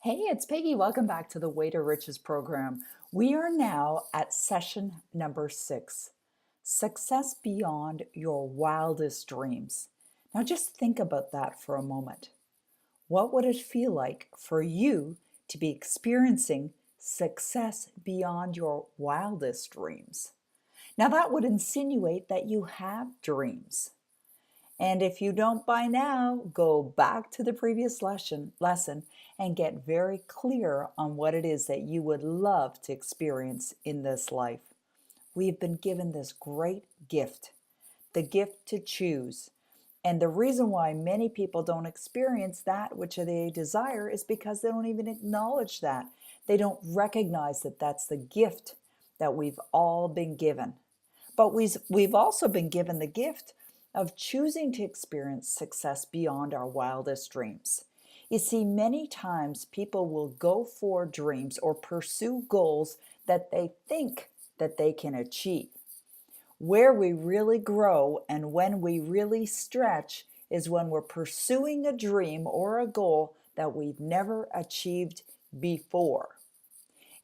Hey, it's Peggy. Welcome back to the Way to Riches program. We are now at session number 6, Success Beyond Your Wildest Dreams. Now, just think about that for a moment. What would it feel like for you to be experiencing success beyond your wildest dreams? Now, that would insinuate that you have dreams. And if you don't by now, go back to the previous lesson and get very clear on what it is that you would love to experience in this life. We've been given this great gift, the gift to choose. And the reason why many people don't experience that which they desire is because they don't even acknowledge that. They don't recognize that that's the gift that we've all been given. But we've also been given the gift of choosing to experience success beyond our wildest dreams. You see, many times people will go for dreams or pursue goals that they think that they can achieve. Where we really grow and when we really stretch is when we're pursuing a dream or a goal that we've never achieved before.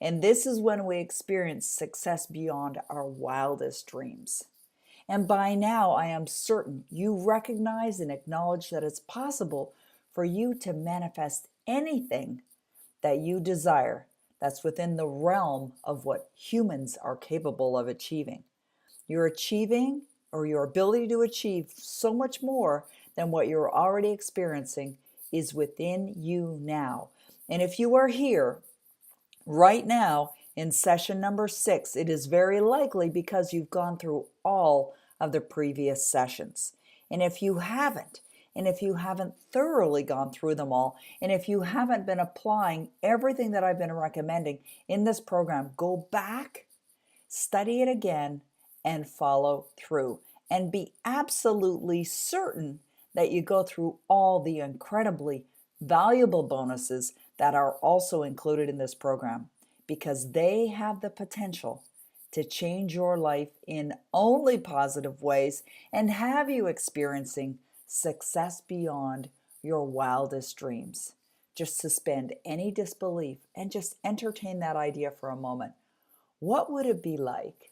And this is when we experience success beyond our wildest dreams. And by now, I am certain you recognize and acknowledge that it's possible for you to manifest anything that you desire that's within the realm of what humans are capable of achieving. You're achieving, or your ability to achieve, so much more than what you're already experiencing is within you now. And if you are here right now in session number 6, it is very likely because you've gone through all of the previous sessions. And if you haven't thoroughly gone through them all, and if you haven't been applying everything that I've been recommending in this program, go back, study it again, and follow through. And be absolutely certain that you go through all the incredibly valuable bonuses that are also included in this program, because they have the potential to change your life in only positive ways and have you experiencing success beyond your wildest dreams. Just suspend any disbelief and just entertain that idea for a moment. What would it be like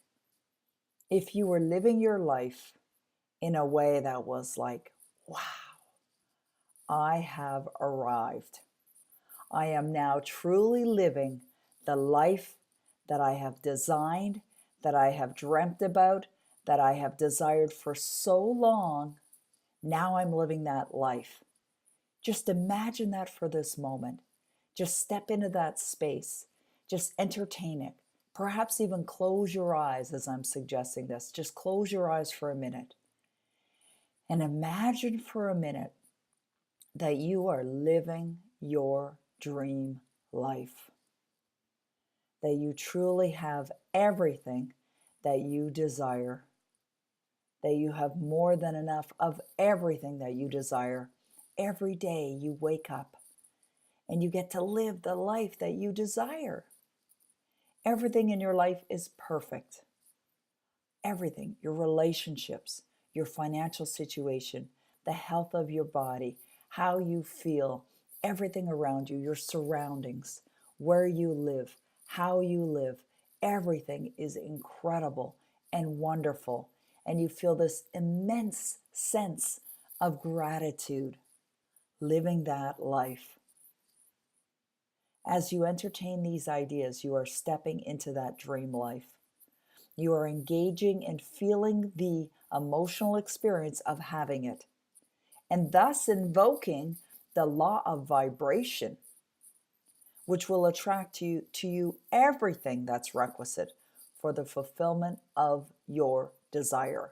if you were living your life in a way that was like, wow, I have arrived. I am now truly living the life that I have designed, that I have dreamt about, that I have desired for so long. Now I'm living that life. Just imagine that for this moment. Just step into that space. Just entertain it. Perhaps even close your eyes as I'm suggesting this. Just close your eyes for a minute. And imagine for a minute that you are living your dream life. That you truly have everything that you desire. That you have more than enough of everything that you desire. Every day you wake up and you get to live the life that you desire. Everything in your life is perfect. Everything, your relationships, your financial situation, the health of your body, how you feel, everything around you, your surroundings, where you live, how you live, everything is incredible and wonderful. And you feel this immense sense of gratitude living that life. As you entertain these ideas, you are stepping into that dream life. You are engaging and feeling the emotional experience of having it, and thus invoking the law of vibration, which will attract to you everything that's requisite for the fulfillment of your desire.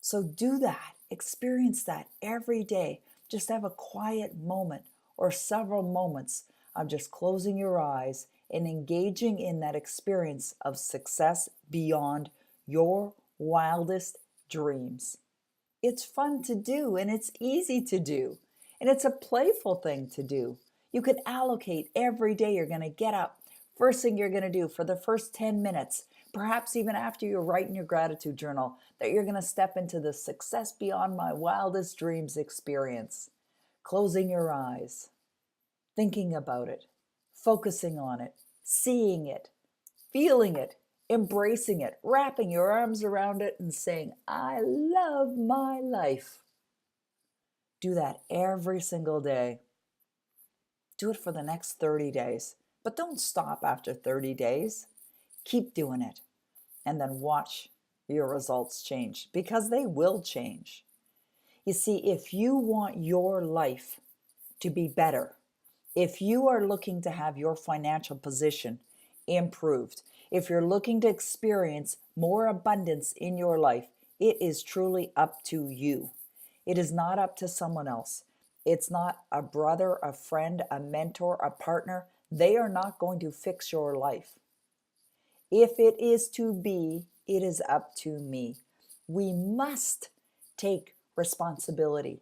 So do that, experience that every day. Just have a quiet moment or several moments of just closing your eyes and engaging in that experience of success beyond your wildest dreams. It's fun to do and it's easy to do, and it's a playful thing to do. You could allocate every day. You're going to get up. First thing you're going to do for the first 10 minutes, perhaps even after you're writing your gratitude journal, that you're going to step into the success beyond my wildest dreams experience. Closing your eyes, thinking about it, focusing on it, seeing it, feeling it, embracing it, wrapping your arms around it and saying, I love my life. Do that every single day. Do it for the next 30 days, but don't stop after 30 days. Keep doing it and then watch your results change, because they will change. You see, if you want your life to be better, if you are looking to have your financial position improved, if you're looking to experience more abundance in your life, it is truly up to you. It is not up to someone else. It's not a brother, a friend, a mentor, a partner. They are not going to fix your life. If it is to be, it is up to me. We must take responsibility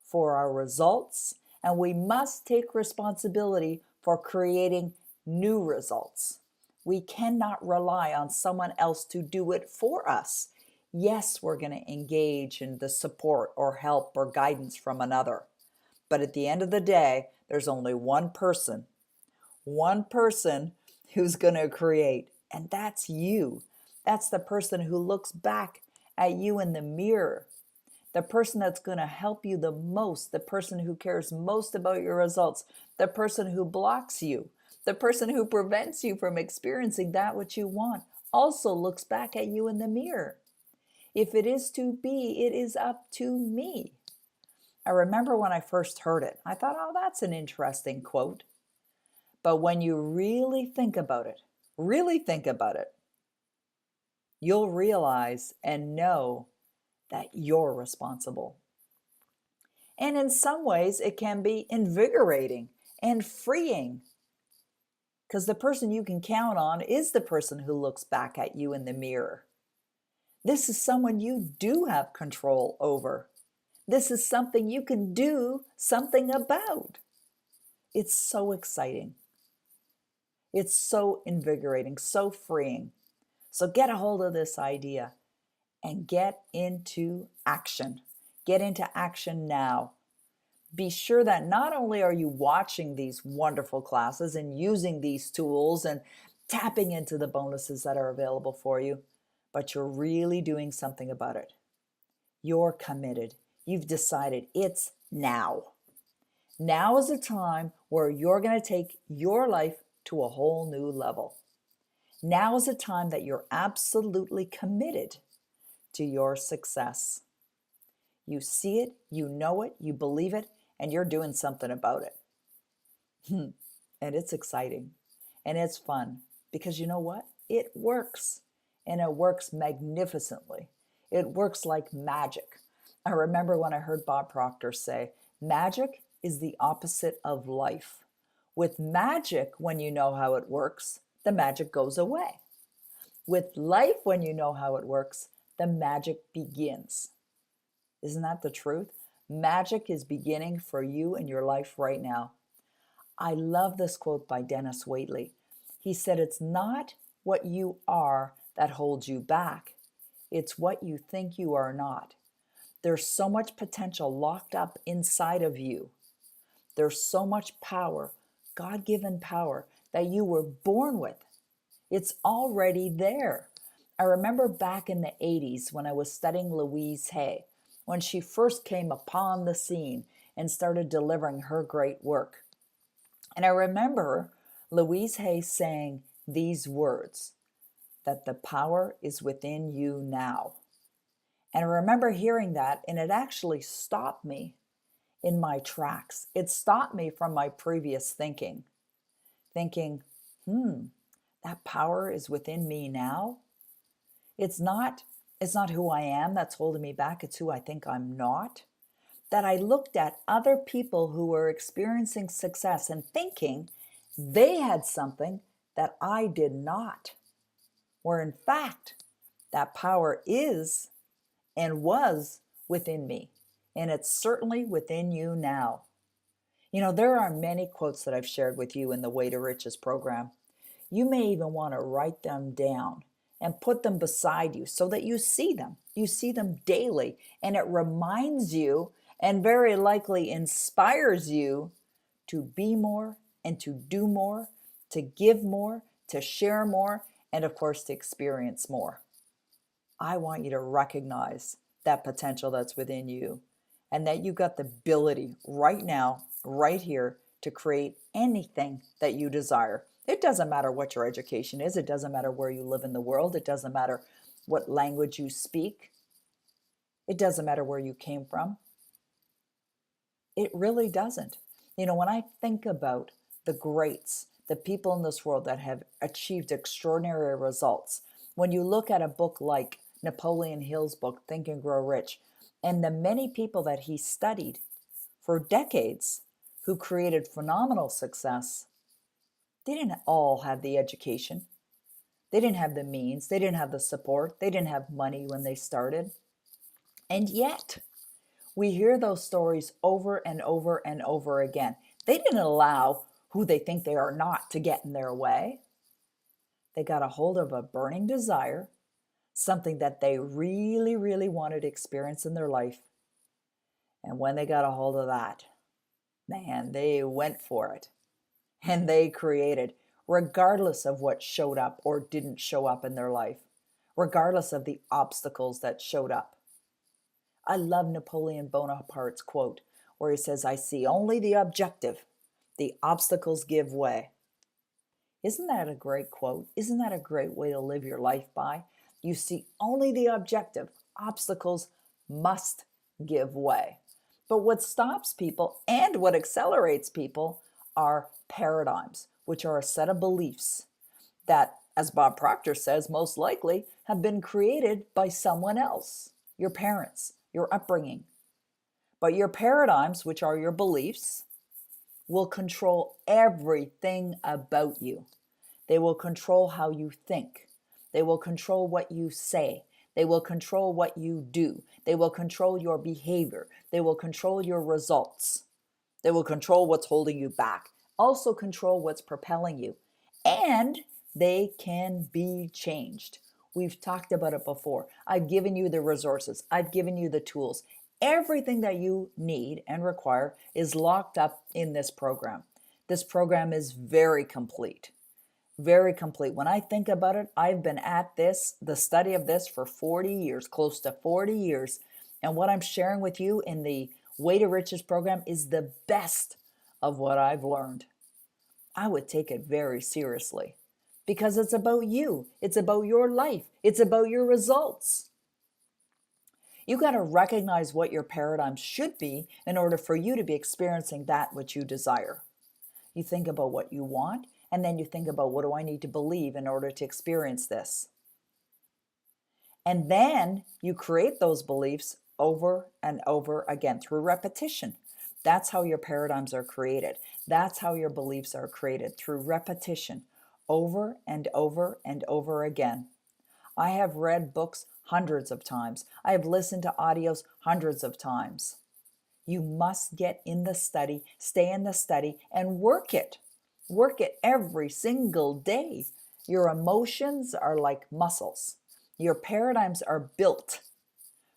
for our results, and we must take responsibility for creating new results. We cannot rely on someone else to do it for us. Yes, we're going to engage in the support or help or guidance from another. But at the end of the day, there's only one person who's going to create, and that's you. That's the person who looks back at you in the mirror, the person that's going to help you the most, the person who cares most about your results, the person who blocks you, the person who prevents you from experiencing that which you want, also looks back at you in the mirror. If it is to be, it is up to me. I remember when I first heard it, I thought, oh, that's an interesting quote. But when you really think about it, you'll realize and know that you're responsible. And in some ways, it can be invigorating and freeing, because the person you can count on is the person who looks back at you in the mirror. This is someone you do have control over. This is something you can do something about. It's so exciting. It's so invigorating, so freeing. So get a hold of this idea and get into action. Get into action now. Be sure that not only are you watching these wonderful classes and using these tools and tapping into the bonuses that are available for you, but you're really doing something about it. You're committed. You've decided it's now. Now is a time where you're going to take your life to a whole new level. Now is a time that you're absolutely committed to your success. You see it, you know it, you believe it, and you're doing something about it. And it's exciting and it's fun, because you know what? It works, and it works magnificently. It works like magic. I remember when I heard Bob Proctor say, magic is the opposite of life. With magic, when you know how it works, the magic goes away. With life, when you know how it works, the magic begins. Isn't that the truth? Magic is beginning for you in your life right now. I love this quote by Dennis Waitley. He said, it's not what you are that holds you back. It's what you think you are not. There's so much potential locked up inside of you. There's so much power, God-given power, that you were born with. It's already there. I remember back in the 80s when I was studying Louise Hay, when she first came upon the scene and started delivering her great work. And I remember Louise Hay saying these words, that the power is within you now. And I remember hearing that, and it actually stopped me in my tracks. It stopped me from my previous thinking, that power is within me now. It's not who I am that's holding me back. It's who I think I'm not. That I looked at other people who were experiencing success and thinking they had something that I did not. Where in fact, that power is and was within me. And it's certainly within you now. You know, there are many quotes that I've shared with you in the Way to Riches program. You may even want to write them down and put them beside you so that you see them. You see them daily, and it reminds you and very likely inspires you to be more and to do more, to give more, to share more, and of course, to experience more. I want you to recognize that potential that's within you and that you got the ability right now, right here, to create anything that you desire. It doesn't matter what your education is. It doesn't matter where you live in the world. It doesn't matter what language you speak. It doesn't matter where you came from. It really doesn't. When I think about the greats, the people in this world that have achieved extraordinary results, when you look at a book like Napoleon Hill's book, Think and Grow Rich, and the many people that he studied for decades who created phenomenal success, they didn't all have the education. They didn't have the means. They didn't have the support. They didn't have money when they started. And yet, we hear those stories over and over and over again. They didn't allow who they think they are not to get in their way. They got a hold of a burning desire, something that they really, really wanted to experience in their life. And when they got a hold of that, man, they went for it. And they created, regardless of what showed up or didn't show up in their life, regardless of the obstacles that showed up. I love Napoleon Bonaparte's quote where he says, "I see only the objective. The obstacles give way." Isn't that a great quote? Isn't that a great way to live your life by? You see only the objective. Obstacles must give way. But what stops people and what accelerates people are paradigms, which are a set of beliefs that, as Bob Proctor says, most likely have been created by someone else, your parents, your upbringing. But your paradigms, which are your beliefs, will control everything about you. They will control how you think. They will control what you say. They will control what you do. They will control your behavior. They will control your results. They will control what's holding you back. Also control what's propelling you. And they can be changed. We've talked about it before. I've given you the resources. I've given you the tools. Everything that you need and require is locked up in this program. This program is very complete. Very complete. When I think about it, I've been at this, the study of this, for 40 years, close to 40 years. And what I'm sharing with you in the Way to Riches program is the best of what I've learned. I would take it very seriously because it's about you. It's about your life. It's about your results. You got to recognize what your paradigm should be in order for you to be experiencing that which you desire. You think about what you want, and then you think about, what do I need to believe in order to experience this? And then you create those beliefs over and over again through repetition. That's how your paradigms are created. That's how your beliefs are created, through repetition, over and over and over again. I have read books hundreds of times. I have listened to audios hundreds of times. You must get in the study, stay in the study, and work it. Work it every single day. Your emotions are like muscles. Your paradigms are built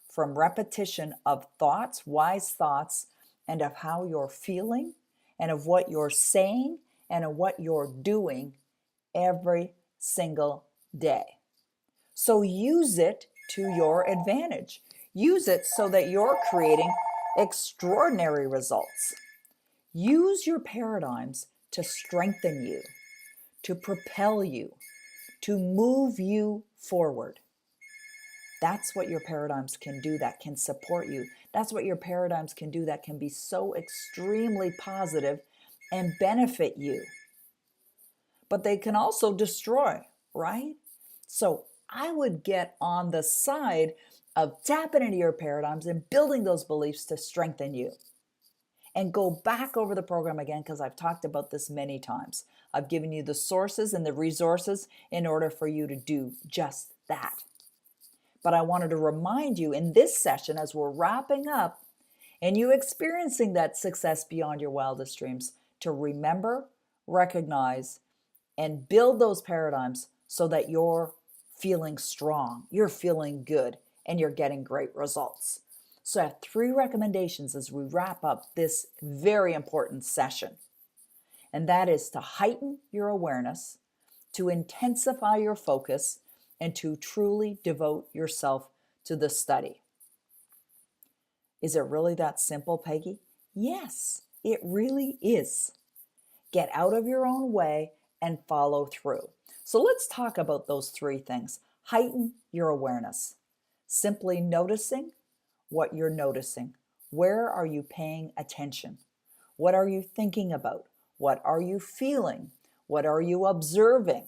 from repetition of thoughts, wise thoughts, and of how you're feeling, and of what you're saying, and of what you're doing every single day. So use it to your advantage. Use it so that you're creating extraordinary results. Use your paradigms to strengthen you, to propel you, to move you forward. That's what your paradigms can do, that can support you. That's what your paradigms can do, that can be so extremely positive and benefit you. But they can also destroy, right? So I would get on the side of tapping into your paradigms and building those beliefs to strengthen you. And go back over the program again, because I've talked about this many times. I've given you the sources and the resources in order for you to do just that. But I wanted to remind you in this session, as we're wrapping up, and you experiencing that success beyond your wildest dreams, to remember, recognize, and build those paradigms so that you're feeling strong, you're feeling good, and you're getting great results. So I have 3 recommendations as we wrap up this very important session. and that is to heighten your awareness, to intensify your focus, and to truly devote yourself to the study. Is it really that simple, Peggy? Yes, it really is. Get out of your own way and follow through. So let's talk about those three things. Heighten your awareness. Simply noticing what you're noticing. Where are you paying attention? What are you thinking about? What are you feeling? What are you observing?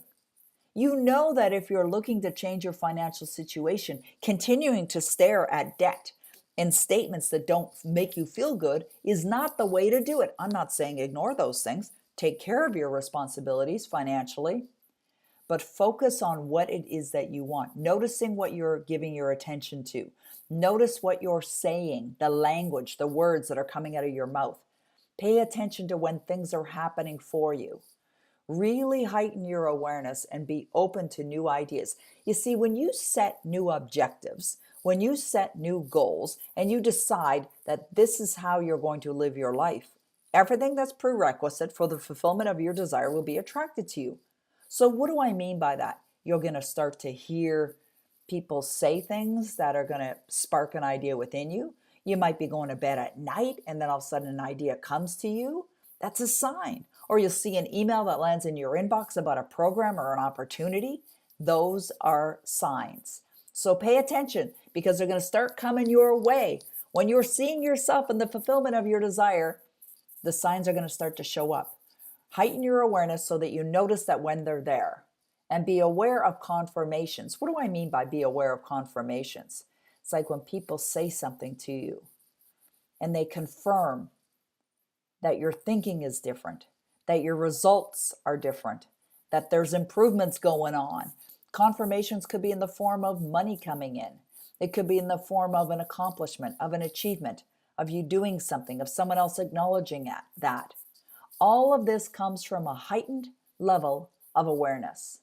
You know that if you're looking to change your financial situation, continuing to stare at debt and statements that don't make you feel good is not the way to do it. I'm not saying ignore those things. Take care of your responsibilities financially, but focus on what it is that you want. Noticing what you're giving your attention to. Notice what you're saying, the language, the words that are coming out of your mouth. Pay attention to when things are happening for you. Really heighten your awareness and be open to new ideas. You see, when you set new objectives, when you set new goals, and you decide that this is how you're going to live your life, everything that's prerequisite for the fulfillment of your desire will be attracted to you. So what do I mean by that? You're going to start to hear people say things that are going to spark an idea within you. You might be going to bed at night and then all of a sudden an idea comes to you. That's a sign. Or you'll see an email that lands in your inbox about a program or an opportunity. Those are signs. So pay attention because they're going to start coming your way. When you're seeing yourself in the fulfillment of your desire, the signs are going to start to show up. Heighten your awareness so that you notice that when they're there. And be aware of confirmations. What do I mean by be aware of confirmations? It's like when people say something to you and they confirm that your thinking is different, that your results are different, that there's improvements going on. Confirmations could be in the form of money coming in. It could be in the form of an accomplishment, of an achievement, of you doing something, of someone else acknowledging that. All of this comes from a heightened level of awareness.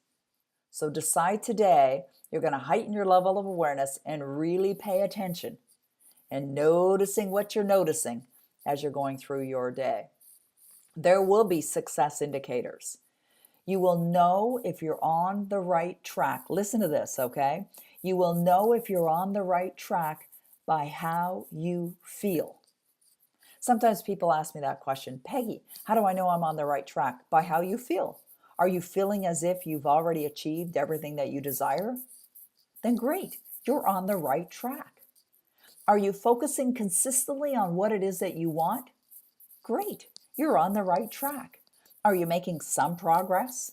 So decide today you're going to heighten your level of awareness and really pay attention and noticing what you're noticing as you're going through your day. There will be success indicators. You will know if you're on the right track. Listen to this, okay? You will know if you're on the right track by how you feel. Sometimes people ask me that question, Peggy, how do I know I'm on the right track? By how you feel. Are you feeling as if you've already achieved everything that you desire? Then great, you're on the right track. Are you focusing consistently on what it is that you want? Great, you're on the right track. Are you making some progress?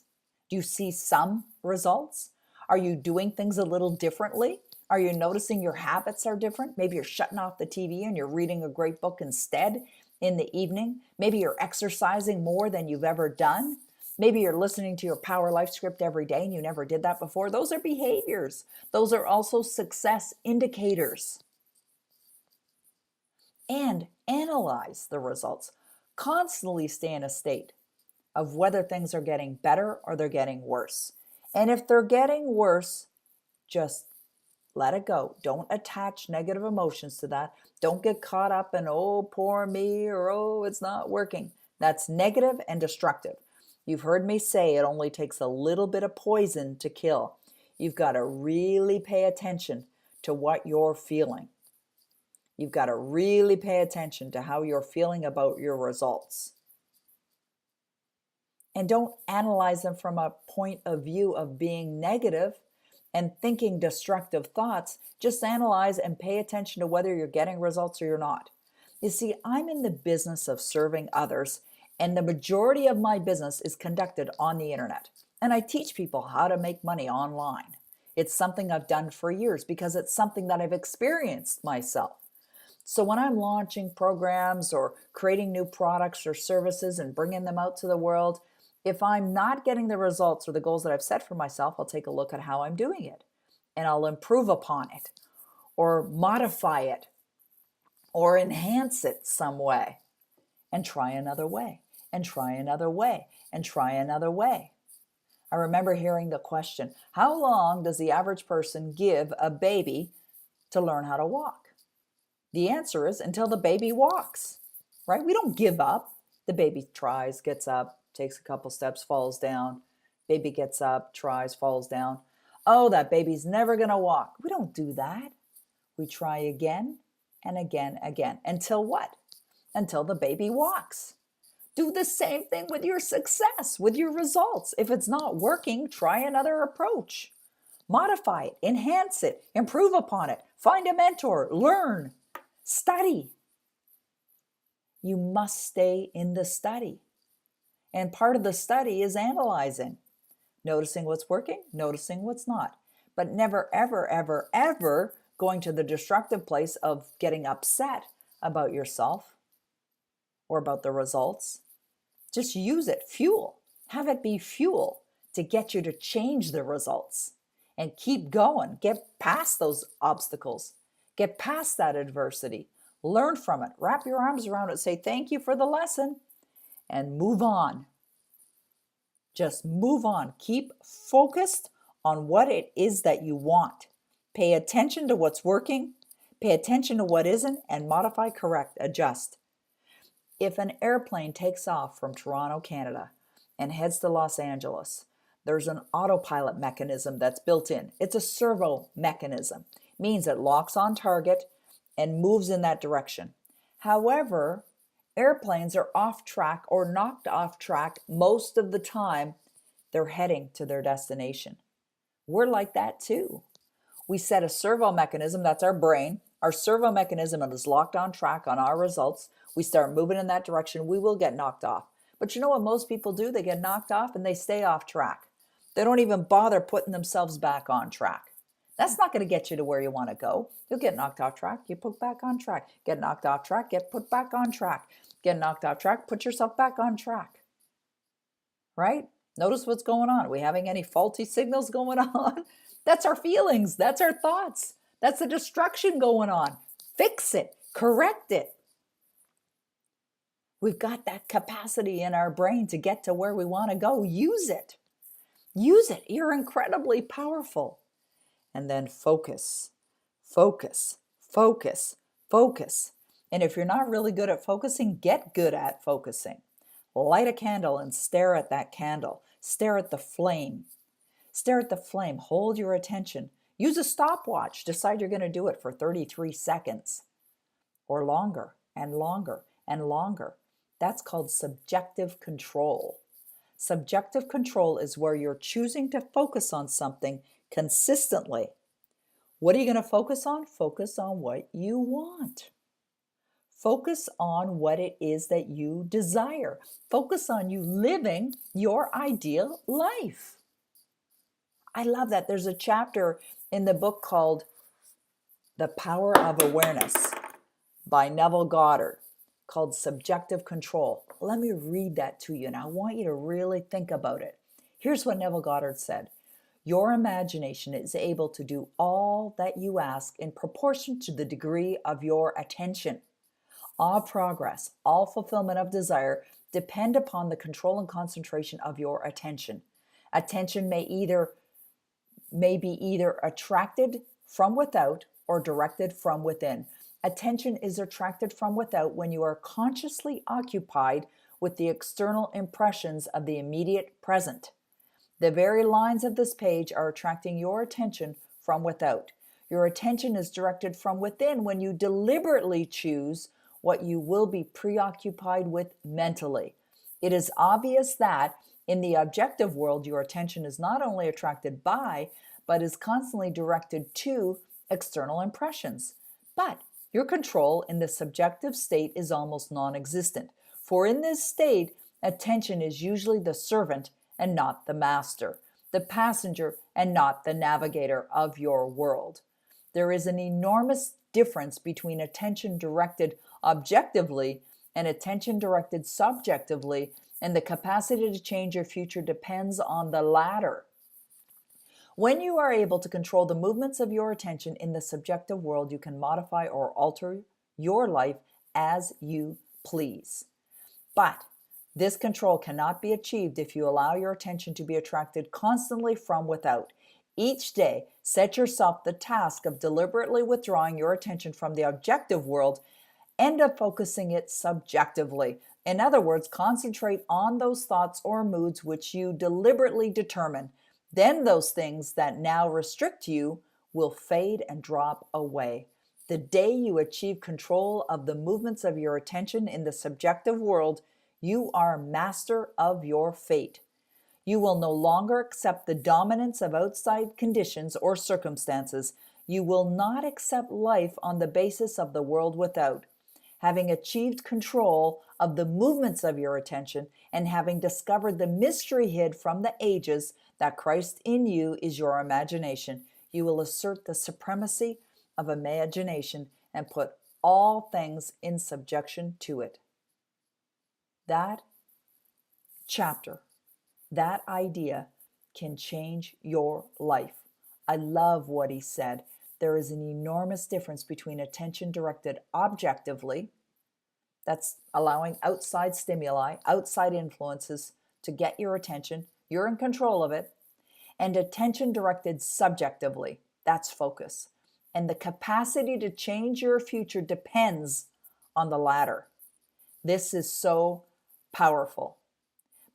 Do you see some results? Are you doing things a little differently? Are you noticing your habits are different? Maybe you're shutting off the TV and you're reading a great book instead in the evening. Maybe you're exercising more than you've ever done. Maybe you're listening to your Power Life script every day and you never did that before. Those are behaviors. Those are also success indicators. And analyze the results. Constantly stay in a state of whether things are getting better or they're getting worse. And if they're getting worse, just let it go. Don't attach negative emotions to that. Don't get caught up in, oh, poor me, or oh, it's not working. That's negative and destructive. You've heard me say it only takes a little bit of poison to kill. You've got to really pay attention to what you're feeling. You've got to really pay attention to how you're feeling about your results. And don't analyze them from a point of view of being negative and thinking destructive thoughts. Just analyze and pay attention to whether you're getting results or you're not. You see, I'm in the business of serving others, and the majority of my business is conducted on the internet. And I teach people how to make money online. It's something I've done for years because it's something that I've experienced myself. So when I'm launching programs or creating new products or services and bringing them out to the world, if I'm not getting the results or the goals that I've set for myself, I'll take a look at how I'm doing it and I'll improve upon it or modify it or enhance it some way and try another way and try another way and try another way. I remember hearing the question, how long does the average person give a baby to learn how to walk? The answer is until the baby walks, right? We don't give up. The baby tries, gets up, takes a couple steps, falls down. Baby gets up, tries, falls down. Oh, that baby's never going to walk. We don't do that. We try again and again, again. Until what? Until the baby walks. Do the same thing with your success, with your results. If it's not working, try another approach. Modify it, enhance it, improve upon it, find a mentor, learn, study. You must stay in the study. And part of the study is analyzing, noticing what's working, noticing what's not, but never, ever, ever, ever going to the destructive place of getting upset about yourself or about the results. Just use it, fuel. Have it be fuel to get you to change the results and keep going. Get past those obstacles. Get past that adversity. Learn from it. Wrap your arms around it. Say thank you for the lesson and move on. Just move on. Keep focused on what it is that you want. Pay attention to what's working. Pay attention to what isn't, and modify, correct, adjust. If an airplane takes off from Toronto, Canada, and heads to Los Angeles, there's an autopilot mechanism that's built in. It's a servo mechanism. It means it locks on target and moves in that direction. However, airplanes are off track or knocked off track most of the time they're heading to their destination. We're like that too. We set a servo mechanism, that's our brain. Our servo mechanism is locked on track on our results. We start moving in that direction, we will get knocked off. But you know what most people do? They get knocked off and they stay off track. They don't even bother putting themselves back on track. That's not going to get you to where you want to go. You'll get knocked off track, you put back on track. Get knocked off track, get put back on track. Get knocked off track, put yourself back on track. Right? Notice what's going on. Are we having any faulty signals going on? That's our feelings. That's our thoughts. That's the destruction going on. Fix it. Correct it. We've got that capacity in our brain to get to where we want to go. Use it. Use it. You're incredibly powerful. And then focus, focus, focus, focus. And if you're not really good at focusing, get good at focusing. Light a candle and stare at that candle. Stare at the flame. Stare at the flame. Hold your attention. Use a stopwatch. Decide you're going to do it for 33 seconds or longer and longer and longer. That's called subjective control. Subjective control is where you're choosing to focus on something consistently. What are you going to focus on? Focus on what you want. Focus on what it is that you desire. Focus on you living your ideal life. I love that. There's a chapter in the book called The Power of Awareness by Neville Goddard called Subjective Control. Let me read that to you, and I want you to really think about it. Here's what Neville Goddard said. Your imagination is able to do all that you ask in proportion to the degree of your attention. All progress, all fulfillment of desire depend upon the control and concentration of your attention. Attention may be either attracted from without or directed from within. Attention is attracted from without when you are consciously occupied with the external impressions of the immediate present. The very lines of this page are attracting your attention from without. Your attention is directed from within when you deliberately choose what you will be preoccupied with mentally. It is obvious that in the objective world, your attention is not only attracted by, but is constantly directed to external impressions. But your control in the subjective state is almost non-existent. For in this state, attention is usually the servant and not the master, the passenger and not the navigator of your world. There is an enormous difference between attention directed objectively and attention directed subjectively, and the capacity to change your future depends on the latter. When you are able to control the movements of your attention in the subjective world, you can modify or alter your life as you please. But this control cannot be achieved if you allow your attention to be attracted constantly from without. Each day, set yourself the task of deliberately withdrawing your attention from the objective world and of focusing it subjectively. In other words, concentrate on those thoughts or moods which you deliberately determine. Then those things that now restrict you will fade and drop away. The day you achieve control of the movements of your attention in the subjective world, you are master of your fate. You will no longer accept the dominance of outside conditions or circumstances. You will not accept life on the basis of the world without. Having achieved control of the movements of your attention and having discovered the mystery hid from the ages that Christ in you is your imagination, you will assert the supremacy of imagination and put all things in subjection to it. That chapter, that idea can change your life. I love what he said. There is an enormous difference between attention directed objectively, that's allowing outside stimuli, outside influences to get your attention, you're in control of it, and attention directed subjectively, that's focus. And the capacity to change your future depends on the latter. This is so powerful.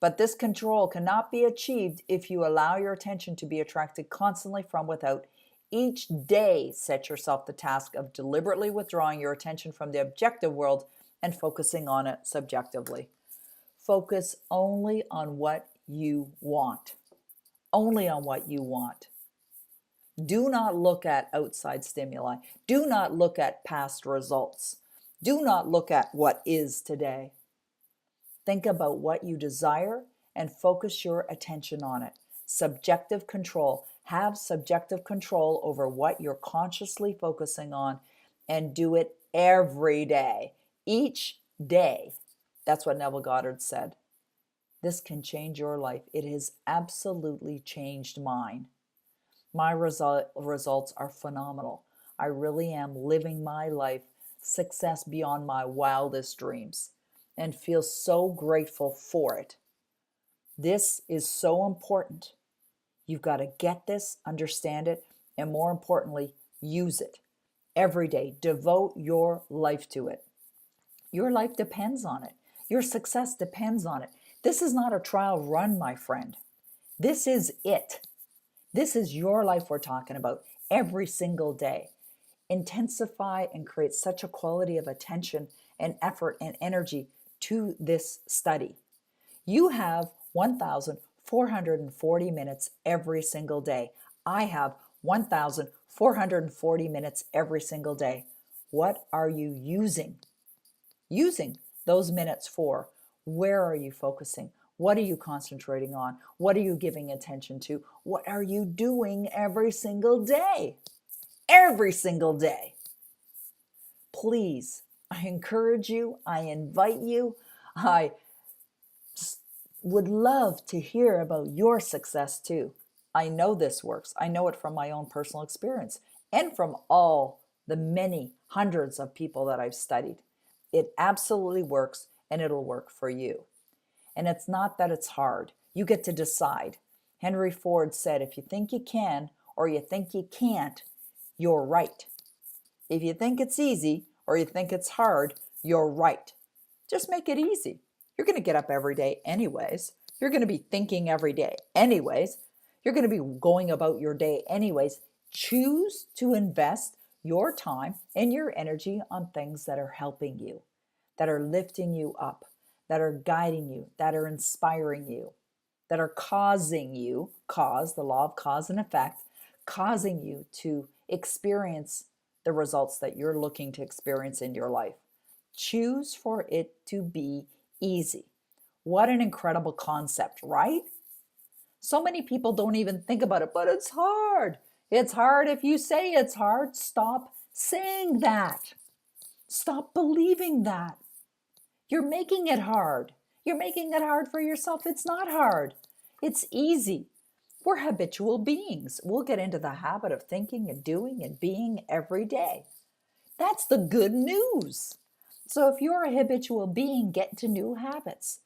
But this control cannot be achieved if you allow your attention to be attracted constantly from without. Each day, set yourself the task of deliberately withdrawing your attention from the objective world and focusing on it subjectively. Focus only on what you want. Only on what you want. Do not look at outside stimuli. Do not look at past results. Do not look at what is today. Think about what you desire and focus your attention on it. Subjective control. Have subjective control over what you're consciously focusing on and do it every day. Each day. That's what Neville Goddard said. This can change your life. It has absolutely changed mine. My results are phenomenal. I really am living my life, success beyond my wildest dreams, and feel so grateful for it. This is so important. You've got to get this, understand it, and more importantly, use it every day. Devote your life to it. Your life depends on it. Your success depends on it. This is not a trial run, my friend. This is it. This is your life we're talking about every single day. Intensify and create such a quality of attention and effort and energy to this study. You have 1,440 minutes every single day. I have 1,440 minutes every single day. What are you using those minutes for? Where are you focusing? What are you concentrating on? What are you giving attention to? What are you doing every single day? Every single day. Please, I encourage you, I invite you, I would love to hear about your success too. I know this works. I know it from my own personal experience and from all the many hundreds of people that I've studied. It absolutely works and it'll work for you. And it's not that it's hard. You get to decide. Henry Ford said, if you think you can or you think you can't, you're right. If you think it's easy or you think it's hard, you're right. Just make it easy. You're going to get up every day anyways. You're going to be thinking every day anyways. You're going to be going about your day anyways. Choose to invest your time and your energy on things that are helping you, that are lifting you up, that are guiding you, that are inspiring you, that are causing you, the law of cause and effect, causing you to experience the results that you're looking to experience in your life. Choose for it to be easy. What an incredible concept, right? So many people don't even think about it, but it's hard. It's hard if you say it's hard. Stop saying that. Stop believing that. You're making it hard. You're making it hard for yourself. It's not hard. It's easy. We're habitual beings. We'll get into the habit of thinking and doing and being every day. That's the good news. So if you're a habitual being, get into new habits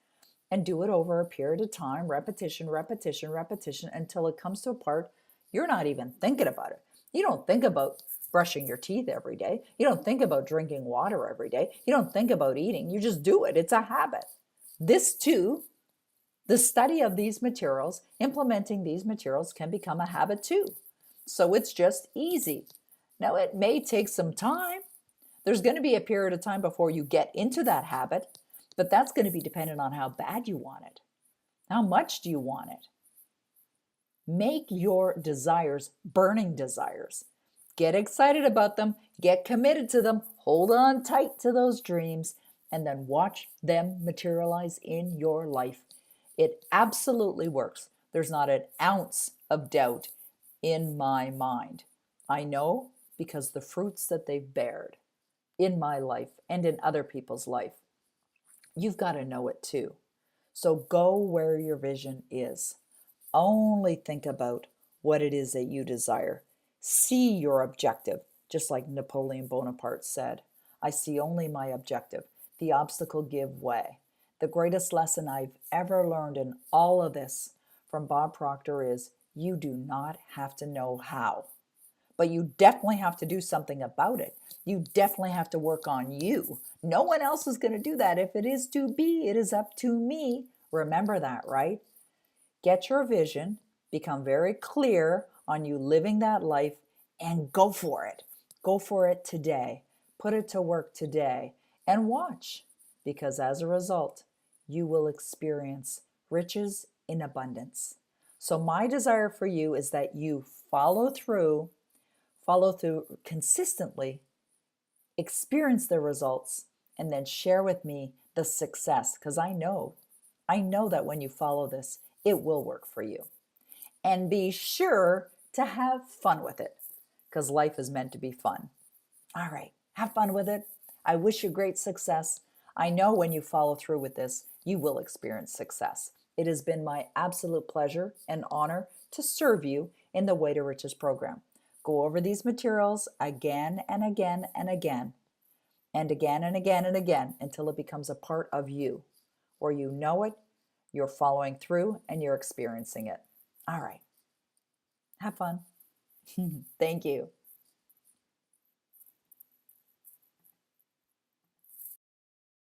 and do it over a period of time, repetition, repetition, repetition, until it comes to a part you're not even thinking about it. You don't think about brushing your teeth every day. You don't think about drinking water every day. You don't think about eating. You just do it. It's a habit. This too, the study of these materials, implementing these materials can become a habit too. So it's just easy. Now, it may take some time. There's going to be a period of time before you get into that habit, but that's going to be dependent on how bad you want it. How much do you want it? Make your desires burning desires. Get excited about them, get committed to them, hold on tight to those dreams, and then watch them materialize in your life. It absolutely works. There's not an ounce of doubt in my mind. I know because the fruits that they've bared in my life and in other people's life. You've got to know it too. So go where your vision is. Only think about what it is that you desire. See your objective, just like Napoleon Bonaparte said. I see only my objective. The obstacle give way. The greatest lesson I've ever learned in all of this from Bob Proctor is you do not have to know how, but you definitely have to do something about it. You definitely have to work on you. No one else is going to do that. If it is to be, it is up to me. Remember that, right? Get your vision, become very clear on you living that life, and go for it. Go for it today. Put it to work today and watch, because as a result, you will experience riches in abundance. So my desire for you is that you follow through consistently, experience the results, and then share with me the success, because I know that when you follow this, it will work for you. And be sure to have fun with it, because life is meant to be fun. All right, have fun with it. I wish you great success. I know when you follow through with this, you will experience success. It has been my absolute pleasure and honor to serve you in the Way to Riches program. Go over these materials again and again and again, and again and again and again until it becomes a part of you, where you know it, you're following through, and you're experiencing it. All right. Have fun. Thank you.